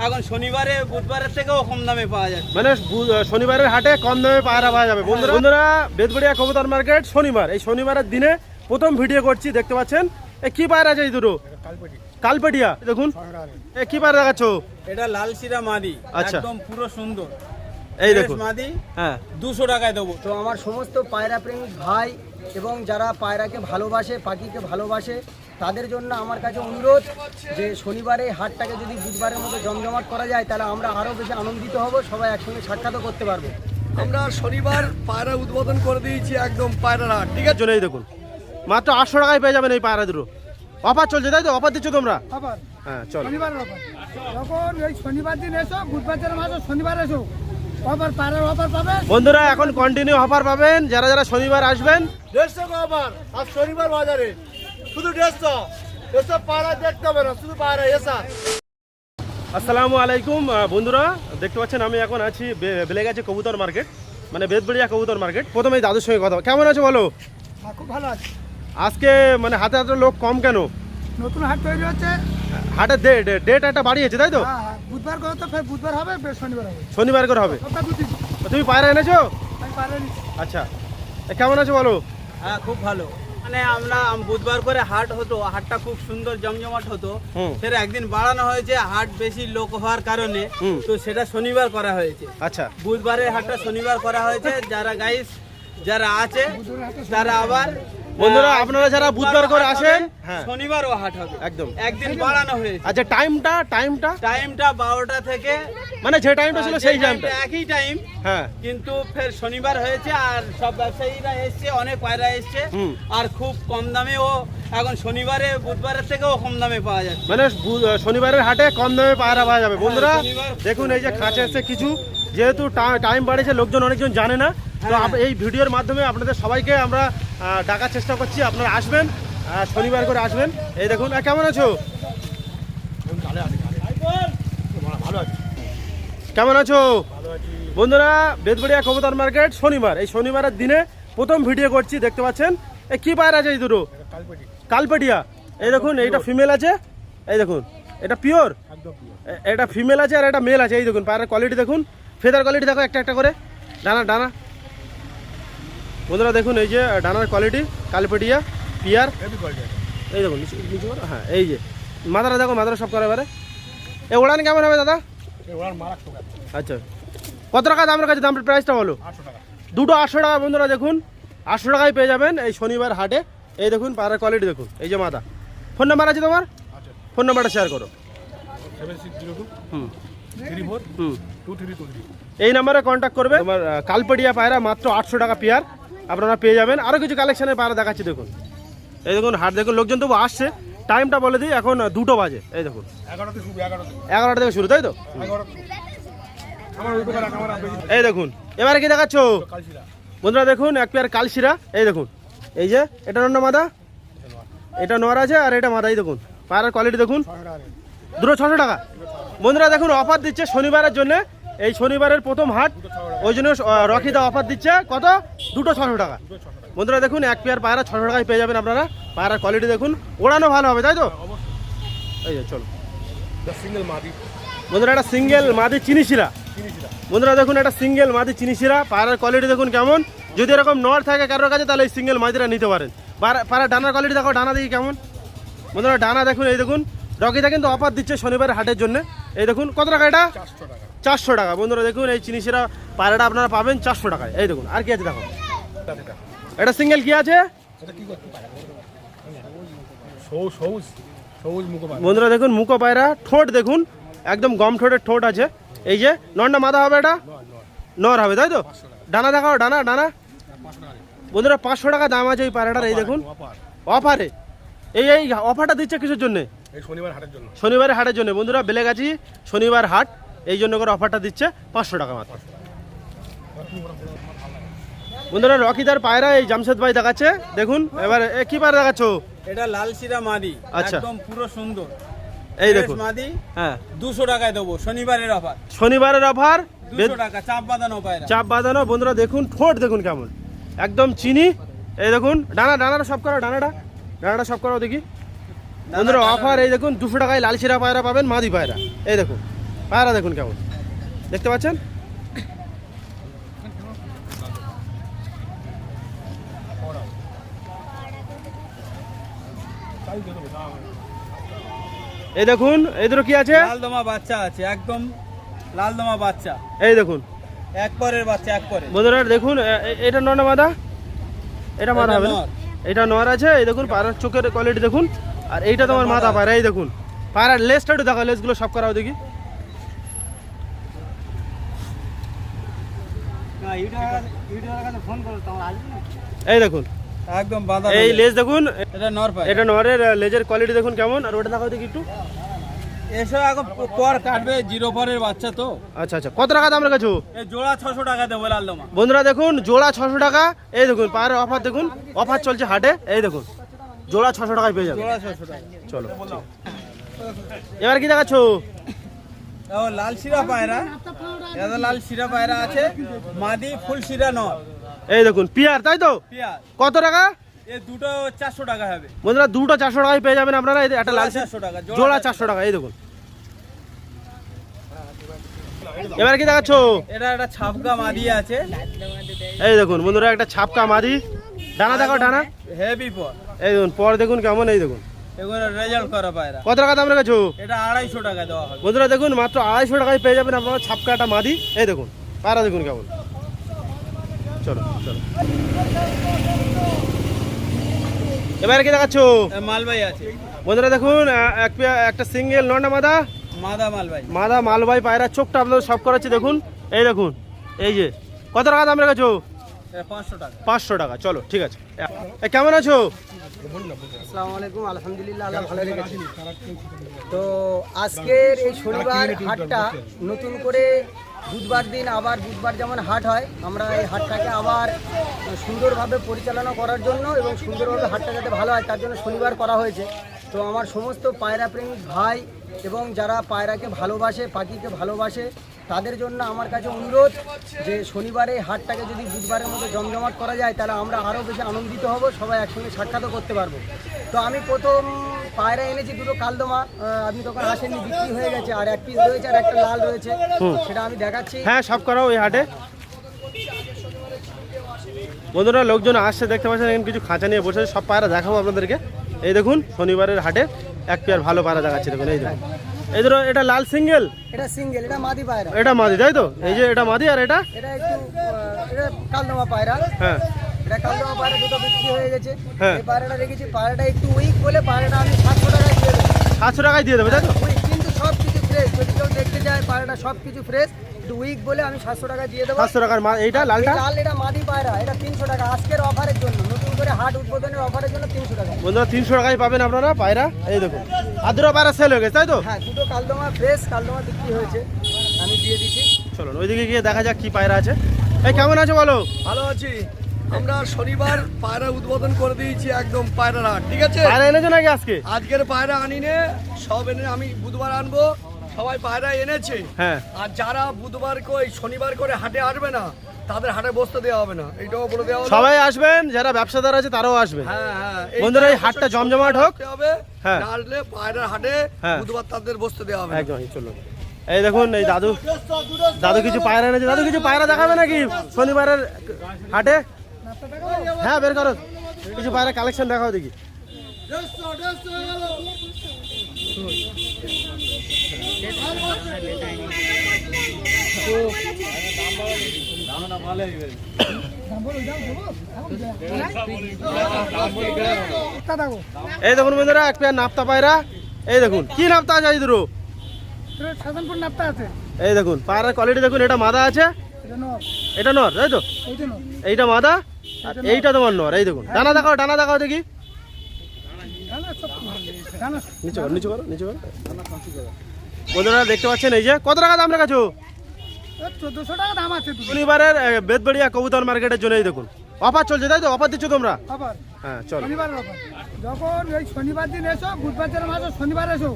এখন শনিবারে বুধবারের থেকেও কম দামে পাওয়া যায়। মানে শনিবারের হাটে কম দামে পায়রা পাওয়া যাবে। বন্ধুরা বেদবড়িয়া কবুতর মার্কেট শনিবার, এই শনিবারের দিনে প্রথম ভিডিও করছি। দেখতে পাচ্ছেন কি পায়রা আছে এই দুটো? কালপেটিয়া। দেখুন কি পায়রা দেখাচ্ছ? এটা লাল শিরা মাদি, আচ্ছা। একদম পুরো সুন্দর এই দেখুন মাদি। হ্যাঁ, 200 টাকায় দেবো। তো আমার সমস্ত পায়রা প্রেমিক ভাই এবং যারা পায়রাকে ভালোবাসে, পাখিকে ভালোবাসে, তাদের জন্য আমার কাছে অনুরোধ যে শনিবারে হাটটাকে যদি বুধবারের মতো জমজমাট করা যায় তাহলে আমরা আরও বেশি আনন্দিত হব, সবাই একসঙ্গে সাক্ষাৎও করতে পারবো। আমরা শনিবার পায়রা উদ্বোধন করে দিয়েছি, একদম পায়রা হাট। ঠিক আছে, এই দেখুন মাত্র 800 টাকায় পেয়ে যাবেন এই পায়রা দুটো। অফার চলছে তাই তো? অফার দিচ্ছ তোমরা? আবার হ্যাঁ চলো। শনিবার অফার, যখন ওই শনিবার দিন এসো, বুধবার দিন আসো, শনিবার এসো, অফার পায়রার অফার পাবে। বন্ধুরা এখন কন্টিনিউ অফার পাবেন যারা যারা শনিবার আসবেন। 150 টাকা অফার আজ শনিবার বাজারে, শুধু 150। এসব পায়রা দেখতে হবে না, শুধু পায়রা এসা। আসসালামু আলাইকুম বন্ধুরা, দেখতে পাচ্ছেন আমি এখন আছি বেলেগাছি কবুতর মার্কেট, মানে বেদবড়িয়া কবুতর মার্কেট। প্রথমে এই দাদুর সঙ্গে কথা, কেমন আছো বলো? হ্যাঁ, খুব ভালো আছে। আজকে মানে হাতে হাতে লোক কম কেন? নতুন হাট তৈরি হচ্ছে, হাটের ডেট একটা বাড়িয়েছে তাই তো? হ্যাঁ হ্যাঁ, বুধবার করে তো ফের বুধবার হবে, ফের শনিবার হবে, শনিবার করে হবে। সপ্তাহ দুদিন। তুমি পায়রা এনেছো? আমি পায়রা নিচ্ছি। আচ্ছা, কেমন আছো বলো? হ্যাঁ, খুব ভালো। মানে আমরা বুধবার করে হাট হতো, হাটটা খুব সুন্দর জমজমাট হতো। ফের একদিন বাড়ানো হয়েছে, হাট বেশি লোক হওয়ার কারণে, তো সেটা শনিবার করা হয়েছে। আচ্ছা, বুধবারের হাটটা শনিবার করা হয়েছে। যারা গাইস যারা আছে তারা আবার বন্ধুরা আপনারা যারা বুধবার করে আসেন, হ্যাঁ শনিবারও হাট হবে, একদম একদিন বাড়ানো হয়েছে। আচ্ছা, টাইমটা 12টা থেকে, মানে যে টাইমটা ছিল সেই টাইমটা একই টাইম, হ্যাঁ। কিন্তু ফের শনিবার হয়েছে আর সব ব্যবসায়ীরা এসছে, অনেক পায়রা এসছে আর খুব কম দামে। ও এখন শনিবারে বুধবারের থেকেও কম দামে পাওয়া যাচ্ছে। মানে শনিবারের হাটে কম দামে পায়রা পাওয়া যাবে। বন্ধুরা দেখুন এই যে খাঁচা এসছে কিছু, যেহেতু টাইম বাড়িয়েছে, লোকজন অনেকজন জানে না, তো এই ভিডিওর মাধ্যমে আপনাদের সবাইকে আমরা ডাকার চেষ্টা করছি, আপনারা আসবেন, শনিবার করে আসবেন। এই দেখুন কেমন আছো? কেমন আছো বন্ধুরা? বেদবড়িয়া কবুতর মার্কেট শনিবার, এই শনিবারের দিনে প্রথম ভিডিও করছি। দেখতে পাচ্ছেন কি পায়রা আছে এই দুটো? কালপেটিয়া। এই দেখুন এইটা ফিমেল আছে, এই দেখুন এটা পিওর, এটা ফিমেল আছে আর এটা মেল আছে। এই দেখুন পায়রার কোয়ালিটি দেখুন, ফেদার কোয়ালিটি দেখো একটা একটা করে, ডানা ডানা। বন্ধুরা দেখুন এই যে ডানার কোয়ালিটি, কালপেটিয়া পিয়ার। এই দেখুন নিচু করো, হ্যাঁ এই যে মাথাটা দেখো, মাথাটা সব করে এবারে। এ ওড়ান কেমন হবে দাদা? আচ্ছা, কত টাকা দামের কাছে? দাম প্রাইসটা বলো। দুটো 800 টাকা। বন্ধুরা দেখুন 800 টাকায় পেয়ে যাবেন এই শনিবার হাটে। এই দেখুন পায়রার কোয়ালিটি দেখুন, এই যে মাথা। ফোন নাম্বার আছে তোমার? ফোন নাম্বারটা শেয়ার করো। এই নাম্বারে কন্ট্যাক্ট করবে। তোমার কালপেটিয়া পায়রা মাত্র 800 টাকা পেয়ার আপনারা পেয়ে যাবেন। আরও কিছু কালেকশনের পায়রা দেখাচ্ছি দেখুন। এই দেখুন হাট দেখুন, লোকজন তবু আসছে। টাইমটা বলে দিই, এখন 2টো বাজে। এই দেখুন 11টা থেকে শুরু তাই তো? এই দেখুন এবারে কি দেখাচ্ছ বন্ধুরা? দেখুন এক পেয়ার কালশিরা। এই দেখুন এই যে এটা নন্না মাদা, এটা নর আছে আর এটা মাদা। এই দেখুন পায়রার কোয়ালিটি দেখুন, দুটো 600 টাকা। বন্ধুরা দেখুন অফার দিচ্ছে শনিবারের জন্য, এই শনিবারের প্রথম হাট, ওই জন্য রকিদা অফার দিচ্ছে। কত? দুটো 600 টাকা। বন্ধুরা দেখুন এক পেয়ার পায়রা 600 টাকায় পেয়ে যাবেন আপনারা। পায়রার কোয়ালিটি দেখুন, ওড়ানো ভালো হবে তাই তো? এই যে চলো বন্ধুরা, একটা সিঙ্গেল মাদি চিনিশিরা। বন্ধুরা দেখুন একটা সিঙ্গেল মাদি চিনিশিরা, পায়রার কোয়ালিটি দেখুন কেমন। যদি এরকম নর থাকে কারোর কাছে তাহলে এই সিঙ্গেল মাদিরা নিতে পারেন। পায়রা ডানার কোয়ালিটি দেখো, ডানা দেখি কেমন। বন্ধুরা ডানা দেখুন, এই দেখুন রকিদা কিন্তু অফার দিচ্ছে শনিবারের হাটের জন্য। এই দেখুন কত টাকা এটা? 400 টাকা। বন্ধুরা দেখুন এই চিনিশিরা পায়রাটা আপনারা পাবেন 400 টাকায়। এই দেখুন আর কি আছে দেখো, এটা সিঙ্গেল কি আছে বন্ধুরা? দেখুন মুখো পায়রা, ঠোঁট দেখুন একদম গম ঠোঁটের ঠোঁট আছে। এই যে নরটা মাথা হবে, এটা নর হবে তাই তো? ডানা দেখাও, ডানা ডানা। বন্ধুরা 500 টাকা দাম আছে এই পায়রাটার। এই দেখুন অফারে, এই অফারটা দিচ্ছে কিসের জন্য? শনিবারের হাটের জন্য। বন্ধুরা বেলেগাছি শনিবার হাট, এই জন্য করে অফারটা দিচ্ছে 500 টাকা মাত্র। বন্ধুরা রকিদার পায়রা এই জামশেদ ভাই দেখাচ্ছে দেখুন। এবার কি পায়রা দেখাচ্ছ? এটা লাল শিরা মাদি, আচ্ছা একদম পুরো সুন্দর। এই দেখুন মাদি, হ্যাঁ 200 টাকায় দেবো শনিবারের অফার। শনিবারের অফার 200 টাকা, চাপ বাঁধানো পায়রা, চাপ বাঁধানো। বন্ধুরা দেখুন ঠোঁট দেখুন কেমন, একদম চিনি। এই দেখুন ডানাটা সব করো, ডানাটা সব করো দেখি। বন্ধুরা অফার এই দেখুন 200 টাকায় লাল শিরা পায়রা পাবেন, মাদি পায়রা। এই দেখুন পায়রা দেখুন কেমন, দেখতে পাচ্ছেন? এই দেখুন এই দুটো কি আছে? লালদমা বাচ্চা আছে, একদম লালদমা বাচ্চা, এই দেখুন এক পরের বাচ্চা, এক পরে। বন্ধুরা দেখুন এটা নর না মাদা? এটা মাদা হবে না? নর। এটা নর আছে। এই দেখুন পায়রার চোখের কোয়ালিটি দেখুন। আর এইটা তোমার মাদা পায়রা। এই দেখুন পায়রার লেজটা একটু দেখো, লেজগুলো সব করাও দেখি। এই দেখুন একদম বাঁধা। এই লেজ দেখুন, এটা নর পায়। এটা নরের লেজের কোয়ালিটি দেখুন কেমন। আর ওটা দেখাও দেখি একটু। এসব এখন পর কাটবে, জিরো পরের বাচ্চা তো। আচ্ছা আচ্ছা, কত টাকা দাম রেখেছো? এই জোড়া 600 টাকা দেবো লালদমা। বন্ধুরা দেখুন জোড়া 600 টাকা। এই দেখুন পায়রার অফার দেখুন, অফার চলছে হাটে। এই দেখুন জোড়া 600 টাকায় পেয়ে যাবে। জোড়া 600 টাকা। চলো এবার কি দেখাচ্ছ? ও লাল শিরা পায়রা, এটা লাল শিরা পায়রা আছে, মাদি ফুল শিরা নর। এই দেখুন পিয়ার, তাই তো? পিয়ার কত টাকা? এই দুটো 400 টাকা হবে। বন্ধুরা দুটো 400 টাকায় পেয়ে যাবেন আপনারা। এই যে একটা লাল জোড়া 400 টাকা, জোড়া 400 টাকা। এই দেখুন এবার কি দেখাচ্ছ? এটা একটা ছাপকা মাদি আছে। এই দেখুন বন্ধুরা একটা ছাপকা মাদি। ডানা দেখো, ডানা হেভি পর। এই দেখুন পর দেখুন কেমন। এই দেখুন এগুলো রেজাল্ট করা পায়রা। কত টাকা দাম রেখেছো? এটা 250 টাকা দেওয়া হবে। বন্ধুরা দেখুন মাত্র 250 টাকায় পেয়ে যাবেন আপনারা ছাপকা একটা মাদি। এই দেখুন পায়রা দেখুন কেমন। চলো চলো এবার কি দেখাচ্ছ? মালবাই আছে। বন্ধুরা দেখুন একটা সিঙ্গেল নর না মাদা? মাদা মালবাই। মাদা মালবাই পায়রা। চোখটা আপনাদের সব করাচ্ছি দেখুন। এই দেখুন এই যে কত টাকা দাম রেখেছো? 500 টাকা। 500 টাকা। চলো ঠিক আছে। কেমন আছো? আসসালামু আলাইকুম, আলহামদুলিল্লাহ আল্লাহ ভালো রেখেছি। তো আজকের এই শনিবার হাটটা নতুন করে বুধবার দিন, আবার বুধবার যেমন হাট হয়, আমরা এই হাটটাকে আবার সুন্দরভাবে পরিচালনা করার জন্য এবং সুন্দরভাবে হাটটা যাতে ভালো হয় তার জন্য শনিবার করা হয়েছে। তো আমার সমস্ত পায়রা প্রেমিক ভাই এবং যারা পায়রাকে ভালোবাসে, পাখিকে ভালোবাসে, তাদের জন্য আমার কাছে অনুরোধ যে শনিবারে হাটটাকে যদি বুধবারের মতো জমজমাট করা যায় তাহলে আমরা আরও বেশি আনন্দিত হব, সবাই একসঙ্গে সাক্ষাৎও করতে পারবো। তো আমি প্রথম পায়রা এনেছি দুটো কালদমা, আপনি তখন আসেননি, বিক্রি হয়ে গেছে। আর এক পিস রয়েছে আর একটা লাল রয়েছে, সেটা আমি দেখাচ্ছি। হ্যাঁ সব করাও এই হাটে। বন্ধুরা লোকজন আসছে দেখতে পাচ্ছেন, এখানে কিছু খাঁচা নিয়ে বসে সব পায়রা দেখাবো আপনাদেরকে। এই দেখুন শনিবারের হাটে এক পেয়ার ভালো পায়রা দেখাচ্ছে দেখুন। এই দেখুন এই ধরো এটা লাল সিঙ্গেল, এটা সিঙ্গেল, এটা মাদি পায়রা। এটা মাদি তাই তো? এই যে এটা মাদি আর এটা এটা একটু এটা কালদমা পায়রা। হ্যাঁ এটা কালদমা পায়রা দুটো বিক্রি হয়ে গেছে। হ্যাঁ। এই পায়রাটা রেখেছি, পায়রাটা একটু উইক বলে পায়রাটা আমি 700 টাকায় দিয়ে দেবো। 700 টাকায় দিয়ে দেবে তাই তো? উইক কিন্তু সব কিছু ফ্রেশ, যদি কেউ দেখতে যায় পায়রাটা সব কিছু ফ্রেশ। একটু উইক বলে আমি 700 টাকা দিয়ে দেবো। 700 টাকার এইটা লালটা? লাল এটা মাদি পায়রা, এটা 300 টাকা আজকের অফারের জন্য, নতুন করে হাট উদ্বোধনের অফারের জন্য 300 টাকা। বন্ধুরা 300 টাকায় পাবেন আপনারা পায়রা। এই দেখুন আর দুটো পায়রা সেল হয়ে গেছে তাই তো? হ্যাঁ, দুটো কালদমা ফ্রেশ কালদমা বিক্রি হয়েছে, আমি দিয়ে দিচ্ছি। চলুন ওইদিকে গিয়ে দেখা যাক কি পায়রা আছে। এই কেমন আছো বলো? ভালো আছি। আমরা শনিবার পায়রা উদ্বোধন করে দিয়েছি, একদম পায়রার হাট, ঠিক আছে? পায়রা এনেছো নাকি আজকে? আজকের পায়রা আনিনে, সব এনে আমি বুধবার আনবো, সবাই পায়রা এনেছে। হ্যাঁ আর যারা বুধবার করে শনিবার করে হাটে আসবে না তাদের হাটে বসতে দেওয়া হবে না, এইটাও বলে দেওয়া হলো। সবাই আসবেন, যারা ব্যবসাদার আছে তারাও আসবেন। হ্যাঁ হ্যাঁ, বন্ধুরা, এই এইটা হাটটা অবশ্যই জমজমাট হোক। করতে হবে। হ্যাঁ। না আসলে পায়রার হাটে হ্যাঁ। বুধবার তাদের বসতে দেওয়া হবে না। একদম চলুন। এই দেখুন এই দাদু দাদু কিছু পায়রা এনেছে। দাদু কিছু পায়রা দেখাবে নাকি শনিবারের হাটে? হ্যাঁ বের করো, কিছু পায়রা কালেকশন দেখাও দেখি। এই দেখুন বন্ধুরা এক পেয়ার নাপ্তা পায়রা। এই দেখুন কি নাপ্তা আছে এই দুটো? সাধারণপুর নাপটা আছে, এই দেখুন পায়রার কোয়ালিটি দেখুন। এটা মাদা আছে, এটা নর, এটা নর তাই তো? এইটা নর, এইটা মাদা আর এইটা তোমার নর। এই দেখুন ডানা দেখাও, ডানা দেখাও দেখি। জানা সব জানা। নিচে করো, নিচে করো, নিচে করো। বন্ধুরা দেখতে পাচ্ছেন এই যে কত টাকা দাম রেখেছো? 1400 টাকা দাম আছে দুটো। শনিবারের বেদবড়িয়া কবুতর মার্কেটের জন্য। এই দেখুন অফার চলছে তাই তো? অফার দিচ্ছ তোমরা? আবার হ্যাঁ চলো। শনিবারের অফার, যখন ওই শনিবার দিন এসো, বুধবার যেন আসো, শনিবার এসো,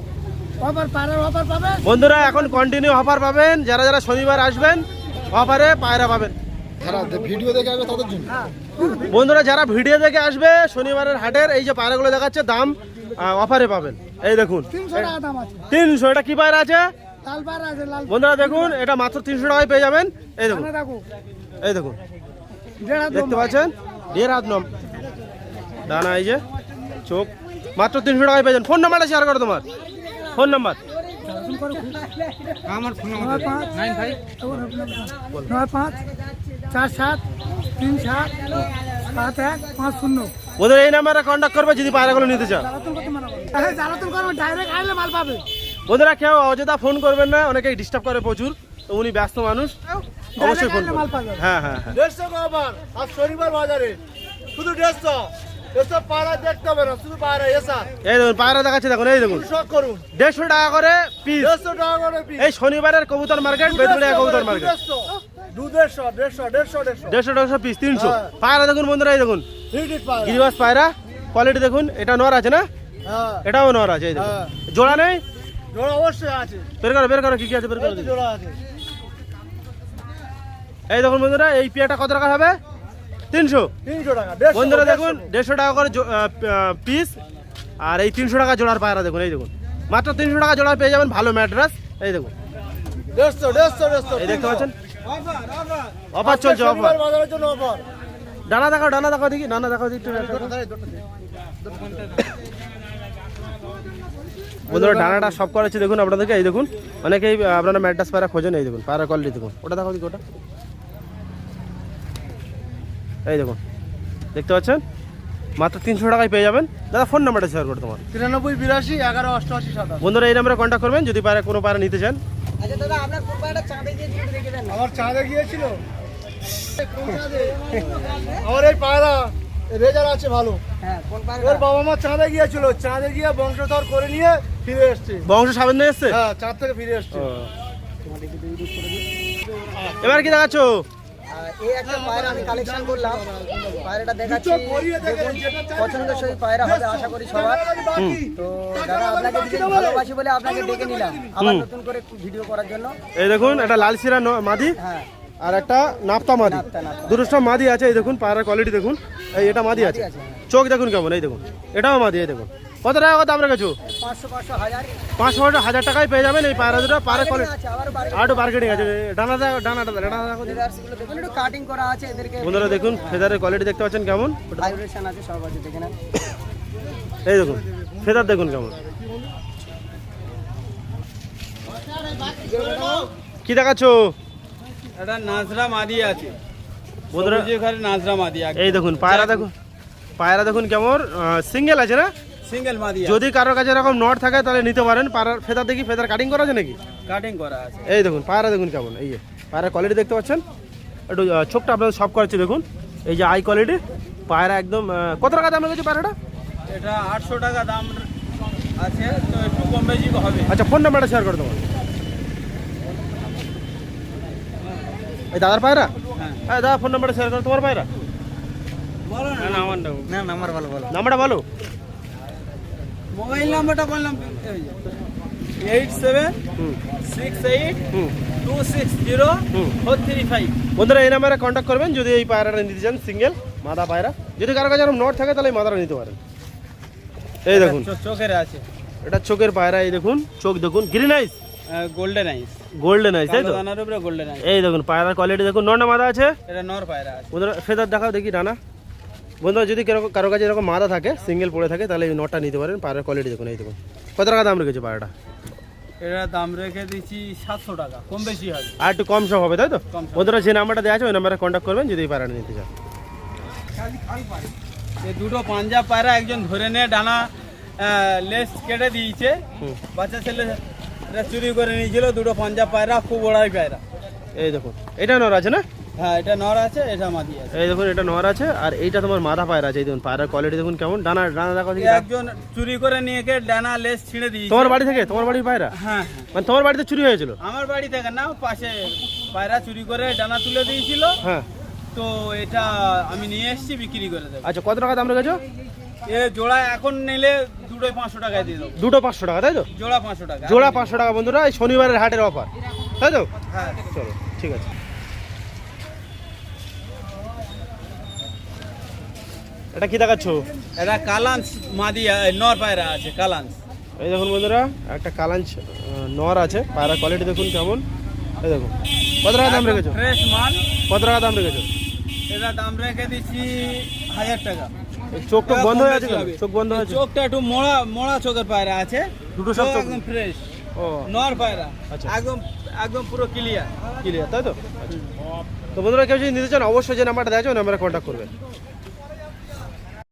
অফার পায়রার অফার পাবে। বন্ধুরা এখন কন্টিনিউ অফার পাবেন, যারা যারা শনিবার আসবেন অফারে পায়রা পাবেন। ভিডিও দেখে আসবে তাদের জন্য। বন্ধুরা যারা ভিডিও দেখে আসবে শনিবারের হাটের এই যে পায়রাগুলো দেখাচ্ছে দাম অফারে পাবেন। এই দেখুন 300 টাকা দাম আছে। 300। এটা কি পায়রা আছে? লাল পায়রা আছে লাল বন্ধুরা দেখুন এটা মাত্র 300 টাকায় পেয়ে যাবেন। এই দেখুন, পায়রা দেখো এই দেখুন, দেড় হাত দেখতে পাচ্ছেন 1.5 হাত নম ডানা, এই যে চোখ, মাত্র 300 টাকায় পেয়ে যাবেন। ফোন নাম্বারটা শেয়ার করো, তোমার ফোন নাম্বার। আমার ফোন নাম্বার 954737375150। ওদের এই নাম্বারে কন্ট্যাক্ট করবে যদি পায়রাগুলো নিতে চান। জ্বালাতন করবো ডাইরেক্ট আইলে মাল পাবে। বন্ধুরা কেউ অযথা ফোন করবেন না, অনেকেই ডিস্টার্ব করে প্রচুর, তো উনি ব্যস্ত মানুষ, অবশ্যই ফোন মাল করবেন। পাবে। হ্যাঁ হ্যাঁ হ্যাঁ 150 কবার আজ শনিবার বাজারে শুধু 150। এসব পায়রা দেখতে হবে না, শুধু পায়রা এসা এই দেখুন পায়রা দেখাচ্ছে, দেখুন এই দেখুন শখ করুন। 150 টাকা করে পিস। 150 টাকা করে পিস। এই শনিবারের কবুতর মার্কেট, বেদুলিয়া কবুতর মার্কেট, 150 পিস 300। হ্যাঁ। পায়রা দেখুন বন্ধুরা, এই দেখুন হিট পায়রা। গিরিবাস পায়রা, কোয়ালিটি দেখুন। এটা নর আছে না? হ্যাঁ, এটাও নর আছে, এই দেখুন। হ্যাঁ। জোড়া নেই? জোড়া অবশ্যই আছে। বের করো কি কি আছে, বের করো। এই তো জোড়া আছে। এই দেখুন বন্ধুরা, এই পিয়াটা কত টাকা হবে? 300। 300 টাকা। 150, বন্ধুরা দেখুন 150 টাকা করে পিস, আর এই 300 টাকা জোড়ার পায়রা দেখুন, এই দেখুন মাত্র 300 টাকা জোড়া পেয়ে যাবেন, ভালো ম্যাট্রেস। এই দেখুন 150। এই দেখতে পাচ্ছেন অফার চলছে, অফার। শনিবার বাজারের জন্য অফার। ডানা দেখাও, ডানা দেখাও দেখি, ডানা দেখাও দেখি একটু। বন্ধুরা ডানাটা সব করেছে দেখুন আপনাদেরকে, এই দেখুন অনেকেই আপনারা ম্যাট্রেস পায়রা খোঁজেন, এই দেখুন পায়রা কোয়ালিটি দেখুন। ওটা দেখাও দেখি, ওটা এই দেখুন, দেখতে পাচ্ছেন মাত্র 300 টাকায় পেয়ে যাবেন। দাদা ফোন নাম্বারটা শেয়ার করো তোমার। 9382 11 88 27। বন্ধুরা এই নাম্বারে কন্ট্যাক্ট করবেন যদি পায়রা কোনো পায়রা নিতে চান। আচ্ছা দাদা আপনার কোন পায়রাটা চাঁদে গিয়ে দুধ রেখে দেন না? আমার চাঁদে গিয়েছিল। আমার এই পায়রা রেজাল্ট আছে ভালো। হ্যাঁ কোন ওর পায়রা? বাবা মা চাঁদে গিয়েছিল, চাঁদে গিয়ে বংশধর করে নিয়ে ফিরে এসছে। বংশ সাবেন নিয়ে এসছে? হ্যাঁ, চাঁদ থেকে ফিরে এসছে। এবার কি দেখাচ্ছ? এই একটা পায়রা আমি কালেকশন করলাম, পায়রাটা দেখাচ্ছি, দুটো পরিয়ে দেখেন, দেখুন, যেটা চাই পছন্দসই পায়রা হবে আশা করি সবার। তো দাদা আপনাকে ভীষণ ভালোবাসি বলে আপনাকে ডেকে নিলাম আবার নতুন করে ভিডিও করার জন্য। এই দেখুন এটা লাল সিরা মাদি, হ্যাঁ আর একটা নাপ্তা মাদি, নাপ্তা। দুটো সব মাদি আছে। এই দেখুন পায়রার কোয়ালিটি দেখুন, এই এটা মাদি আছে, আছে, চোখ দেখুন কেমন, এই দেখুন এটাও মাদি। এই দেখুন কত টাকা দাম রেখেছো? 500 1000 500 টাকায় পেয়ে যাবেন এই পায়রা দুটো। পায়রা কোয়ালিটি আছে, আবার আর একটু মার্কেটিং আছে। ডানা দেখো, ডানাটা দেখো। ফেদার্সগুলো দেখুন একটু কাটিং করা আছে, এদেরকে বন্ধুরা দেখুন ফেদারের কোয়ালিটি দেখতে পাচ্ছেন কেমন, ভাইব্রেশন আছে সব আছে, দেখে নেন। এই দেখুন ফেদার দেখুন কেমন। কি দেখাচ্ছো? এটা নাজরা মাদি আছে বন্ধুরা সবুজ ঘরে নাজরা মাদি আছে। এই দেখুন পায়রা দেখুন, পায়রা দেখুন কেমন, সিঙ্গেল আছে না? সিঙ্গেল মাদি আছে, যদি কারোর কাছে এরকম নট থাকে তাহলে নিতে পারেন। পায়রার ফেদার দেখি, ফেদার কাটিং করা আছে নাকি? কাটিং করা আছে। এই দেখুন পায়রা দেখুন কেমন, এই যে পায়রার কোয়ালিটি দেখতে পাচ্ছেন। একটু চোখটা আপনাদের সব করেছে দেখুন, এই যে আই কোয়ালিটি পায়রা একদম। কত টাকা দাম লেগেছে পায়রাটা? এটা 800 টাকা দাম আছে, তো একটু কম বেশি হবে। আচ্ছা ফোন নাম্বারটা শেয়ার করে দেবো। এই দাদার পায়রা? হ্যাঁ দাদা ফোন নাম্বারটা শেয়ার করো, তোমার পায়রা বলো না নাম্বারটা। না নাম্বার ভালো ভালো নাম্বারটা বলো। মোবাইল নাম্বারটা বললাম 8768260435। বন্ধুরা এই নাম্বারে কন্ট্যাক্ট করবেন যদি এই পায়রাটা নিতে চান, সিঙ্গেল মাদা পায়রা। যদি কারো কাছে এরকম নট থাকে তাহলে এই মাদাটা নিতে পারেন। এই দেখুন চোখের আছে, এটা চোখের পায়রা, এই দেখুন চোখ দেখুন, গ্রিন আইস, গোল্ডেন আইস, গোল্ডেন আইস, তাই তো? দানার উপরে গোল্ডেন আইস। এই দেখুন পায়রার কোয়ালিটি দেখুন, নরনা মাদা আছে। এটা নর পায়রা আছে। বন্ধুরা ফেদার দেখাও দেখি ডানা। বন্ধুরা যদি কারো কাছে এরকম মাদা থাকে, সিঙ্গেল পড়ে থাকে, তাহলে এই নটটা নিতে পারেন। পায়রার কোয়ালিটি দেখুন, এই দেখুন কত টাকা দাম রেখেছে পায়রাটা? এটা দাম রেখে দিচ্ছি 700 টাকা, কম বেশি হবে। আর একটু কম সব হবে, তাই তো? কম সম। বন্ধুরা যে নাম্বারটা দেওয়া আছে ওই নাম্বারে কন্ট্যাক্ট করবেন যদি এই পায়রাটা নিতে চান। এই দুটো পাঞ্জাব পায়রা একজন ধরে নিয়ে ডানা লেস কেটে দিয়েছে, বাচ্চা ছেলে চুরি করে নিয়েছিল। দুটো পাঞ্জাব পায়রা, খুব বড়াই পায়রা। এই দেখুন এটা নর আছে না? হ্যাঁ এটা নর আছে, এটা মাদি আছে। এই দেখুন এটা নর আছে, আর এইটা তোমার মাদা পায়রা আছে। এই দেখুন পায়রার কোয়ালিটি দেখুন কেমন, ডানা ডানা দেখো দেখি। একজন চুরি করে নিয়ে গিয়ে ডানা লেস ছিঁড়ে দিয়েছে। তোমার বাড়ি থেকে? তোমার বাড়ির পায়রা? হ্যাঁ মানে তোমার বাড়িতে চুরি হয়েছিল? আমার বাড়ি থেকে না, পাশে পায়রা চুরি করে ডানা তুলে দিয়েছিল, হ্যাঁ। তো এটা আমি নিয়ে এসেছি বিক্রি করে দেবো। আচ্ছা কত টাকা দাম রেখেছো? এ জোড়া এখন নিলে দুটোই 500 টাকায় দিয়ে দেবো। দুটো 500 টাকা, তাই তো? জোড়া 500 টাকা। জোড়া 500 টাকা বন্ধুরা, এই শনিবারের হাটের অফার, তাই তো? হ্যাঁ চলো ঠিক আছে। এটা কি দেখাচ্ছ? এটা কালান্স মাদি নর পায়রা আছে, কালান্স। এই দেখুন বন্ধুরা একটা কালাঞ্চ নর আছে, পায়রা কোয়ালিটি দেখুন কেমন। এই দেখুন কত টাকা দাম রেখেছো? ফ্রেশ মাল। কত টাকা দাম রেখেছো? এটা দাম রেখে দিচ্ছি 1000 টাকা। এই চোখ টোক বন্ধ হয়ে আছে কেন? চোখ বন্ধ হয়ে আছে? চোখটা একটু মোড়া চোখের পায়রা আছে, দুটো সব চোখ একদম ফ্রেশ ও নর পায়রা, আচ্ছা। একদম একদম পুরো ক্লিয়ার। ক্লিয়ার, তাই তো? আচ্ছা। তো বন্ধুরা কেউ যদি নিতে চান অবশ্যই যে নাম্বারটা দেওয়া আছে ওই নাম্বারে কন্ট্যাক্ট করবেন।